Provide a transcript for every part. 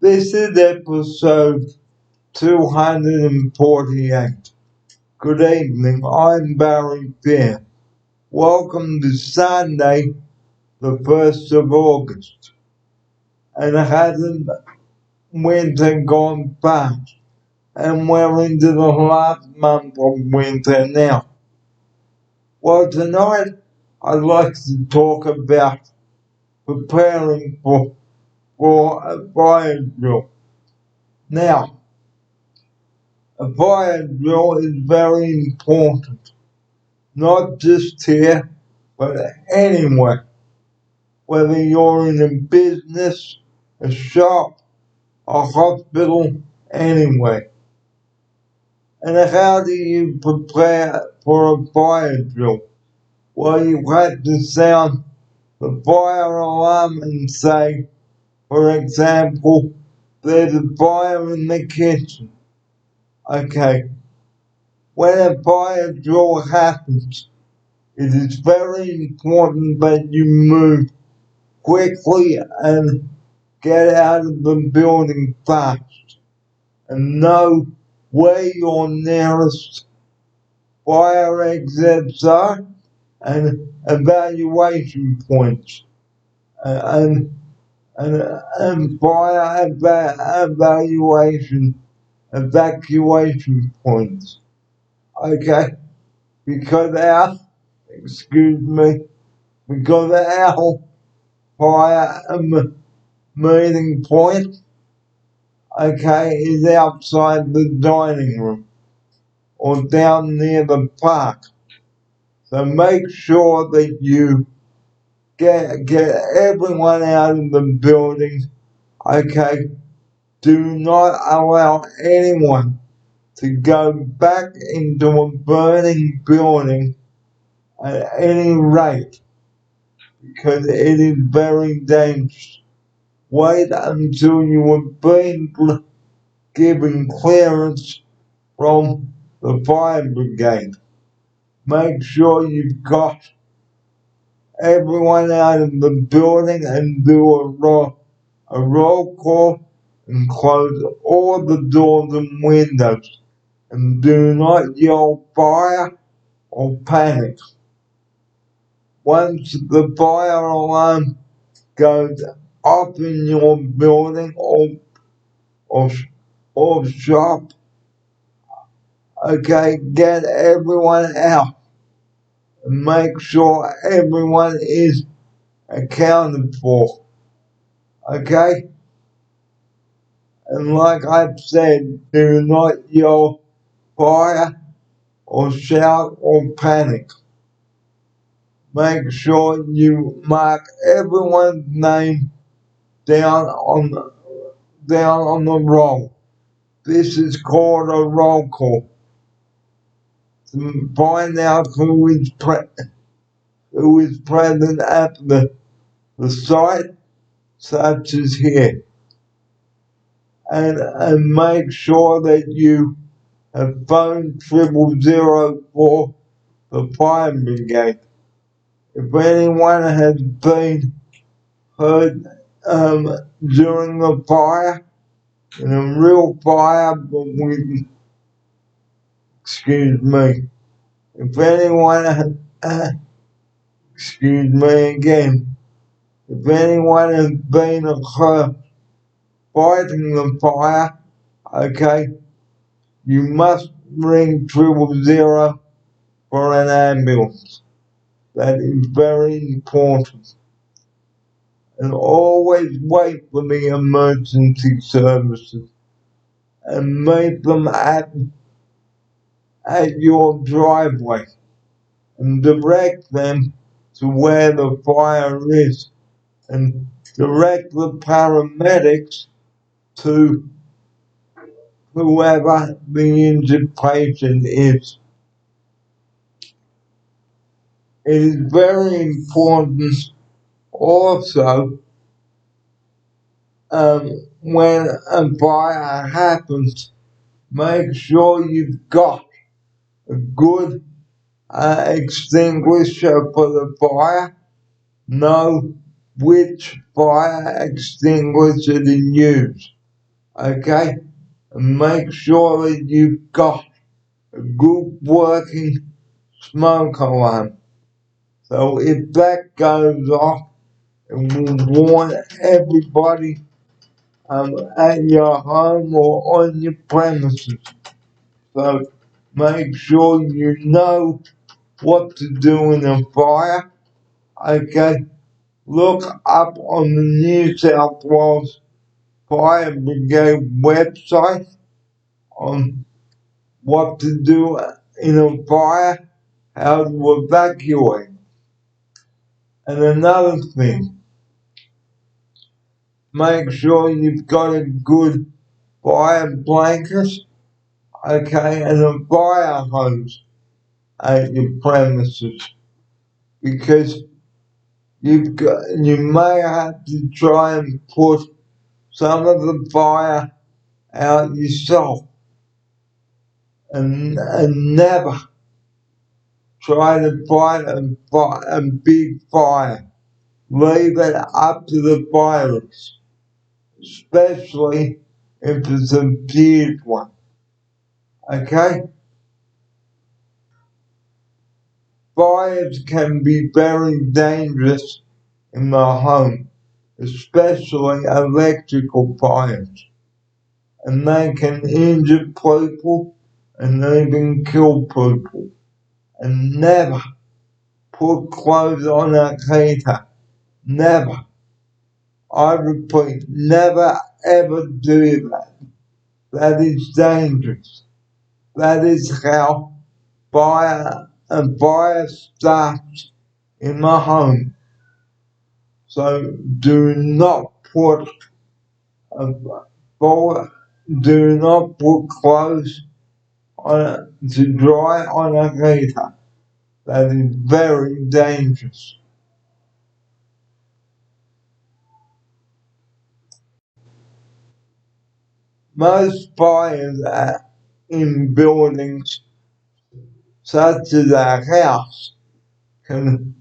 This is episode 248. Good evening, I'm Barry Fair. Welcome to Sunday, the 1st of August. And it hasn't winter gone fast, and we're into the last month of winter now. Well, tonight I'd like to talk about preparing for a fire drill. Now, a fire drill is very important, not just here, but anywhere. Whether you're in a business, a shop, a hospital, anywhere. And how do you prepare for a fire drill? Well, you have to sound the fire alarm and say, for example, there's a fire in the kitchen. Okay. When a fire drill happens, it is very important that you move quickly and get out of the building fast and know where your nearest fire exits are and evaluation points and fire evacuation points. Okay, because our fire meeting point, okay, is outside the dining room or down near the park. So make sure that you get everyone out of the building, okay? Do not allow anyone to go back into a burning building at any rate, because it is very dangerous. Wait until you have been given clearance from the fire brigade. Make sure you've got everyone out of the building and do a roll call and close all the doors and windows. And do not yell fire or panic. Once the fire alarm goes off in your building or shop, okay, get everyone out and make sure everyone is accounted for, okay? And like I've said, do not yell fire or shout or panic. Make sure you mark everyone's name down on the roll. This is called a roll call. To find out who is present at the site, such as here. And make sure that you have phoned 000 for the fire brigade. If anyone has been hurt during the fire, in a real fire, but with, if anyone, if anyone has been hurt fighting the fire, okay, you must ring 000 for an ambulance. That is very important. And always wait for the emergency services and meet them at your driveway and direct them to where the fire is and direct the paramedics to whoever the injured patient is. It is very important also when a fire happens, make sure you've got a good extinguisher for the fire. Know which fire extinguisher to use. okay? And make sure that you've got a good working smoke alarm. So if that goes off, it will warn everybody at your home or on your premises. So make sure you know what to do in a fire. Okay, look up on the New South Wales Fire Brigade website on what to do in a fire, how to evacuate. And another thing, make sure you've got a good fire blanket, okay, and a fire hose at your premises, because you may have to try and put some of the fire out yourself, and never try to fight a big fire. Leave it up to the fires, especially if it's a big one. Okay? Fires can be very dangerous in the home, especially electrical fires. And they can injure people and even kill people. And never put clothes on a heater. Never. I repeat, never ever do that. That is dangerous. That is how fire starts in the home. So do not put do not put clothes to dry on a heater. That is very dangerous. Most fires are in buildings such as a house can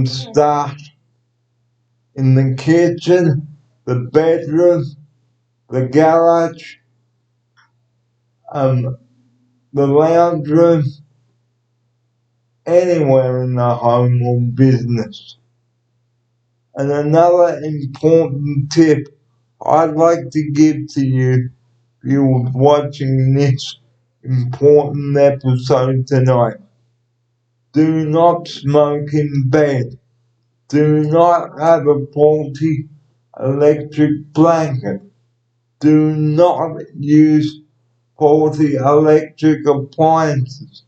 start in the kitchen, the bedroom, the garage, the lounge room, anywhere in the home or business. And another important tip I'd like to give to you if you're watching this important episode tonight. Do not smoke in bed. Do not have a faulty electric blanket. Do not use faulty electric appliances.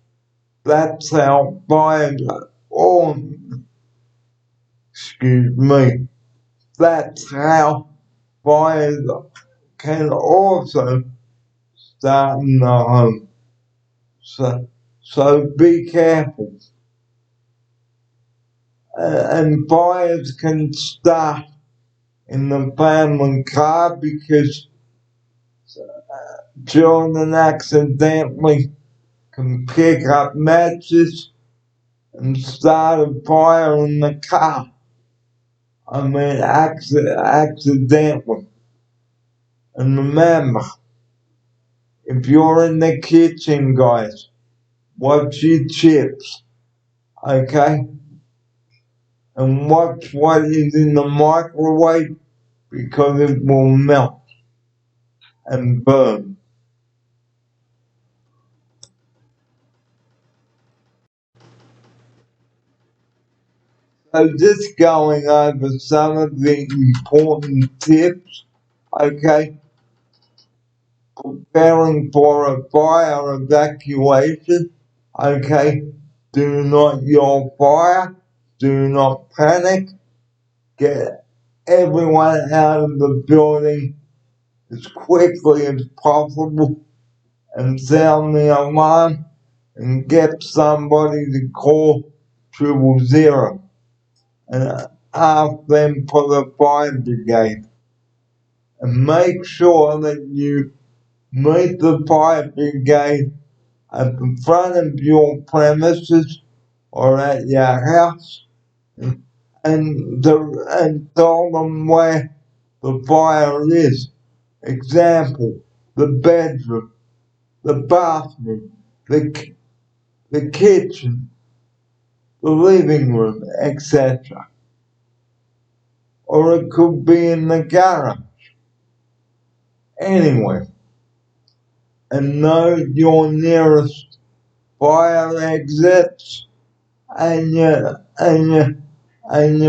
That's how fires excuse me. That's how fires can also start in the home. So be careful. And fires can start in the family car because children accidentally can pick up matches and start a fire in the car. I mean, accidentally. And remember, if you're in the kitchen, guys, watch your chips, okay? And watch what is in the microwave because it will melt and burn. So just going over some of the important tips, okay? Preparing for a fire evacuation, okay? Do not yell fire, do not panic, get everyone out of the building as quickly as possible and sound the alarm and get somebody to call 000 and ask them for the fire brigade. And make sure that you meet the fire brigade at the front of your premises or at your house and tell them where the fire is. Example, the bedroom, the bathroom, the kitchen, the living room, etc. Or it could be in the garage. Anyway, and know your nearest fire exits and your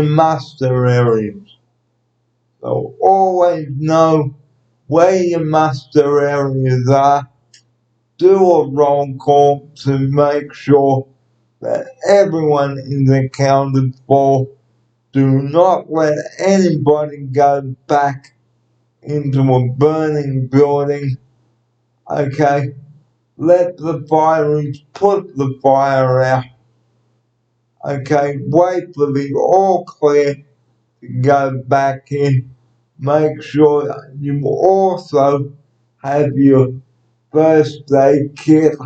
muster areas. So always know where your muster areas are. Do a roll call to make sure that everyone is accounted for. Do not let anybody go back into a burning building. Okay? Let the fireys put the fire out. Okay? Wait for the all clear to go back in. Make sure you also have your first aid kit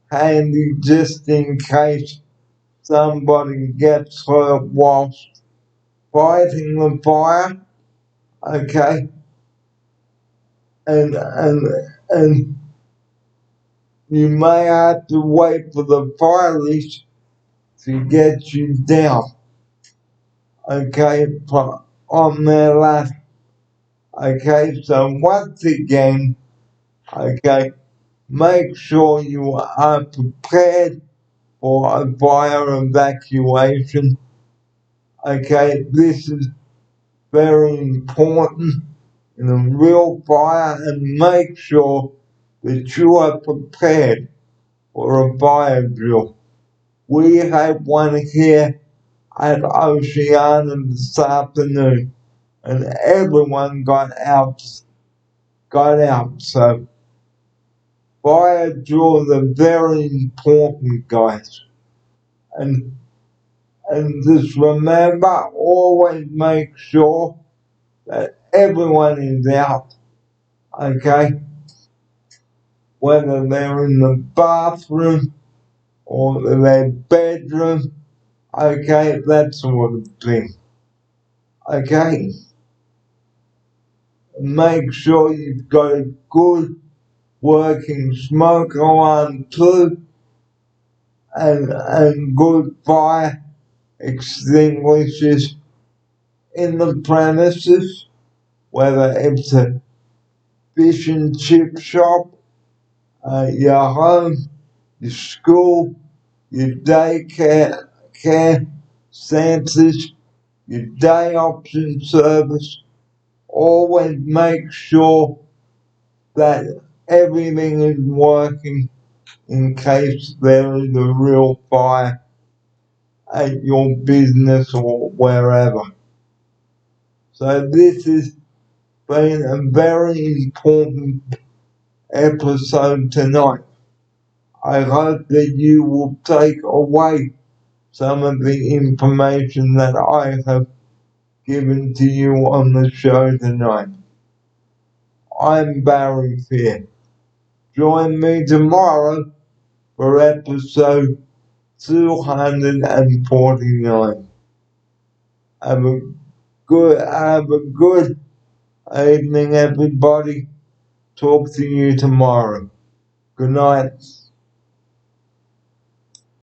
handy just in case somebody gets hurt whilst fighting the fire. Okay? And you may have to wait for the fireys to get you down. Okay? On their ladder. Okay? So once again, okay, make sure you are prepared for a fire evacuation. Okay, this is very important in a real fire, and make sure that you are prepared for a fire drill. We had one here at Oceana this afternoon, and everyone got out. So fire drills are very important, guys. And just remember, always make sure that everyone is out, okay? Whether they're in the bathroom or their bedroom, okay, that sort of thing, okay? Make sure you've got a good working smoke alarm too, and good fire extinguishers in the premises, whether it's a fish and chip shop, your home, your school, your daycare centers, your day option service. Always make sure that everything is working in case there is a real fire at your business or wherever. So this has been a very important episode tonight. I hope that you will take away some of the information that I have given to you on the show tonight. I'm Barry Fear. Join me tomorrow for episode 249. Have a good evening, everybody. Talk to you tomorrow. Good night.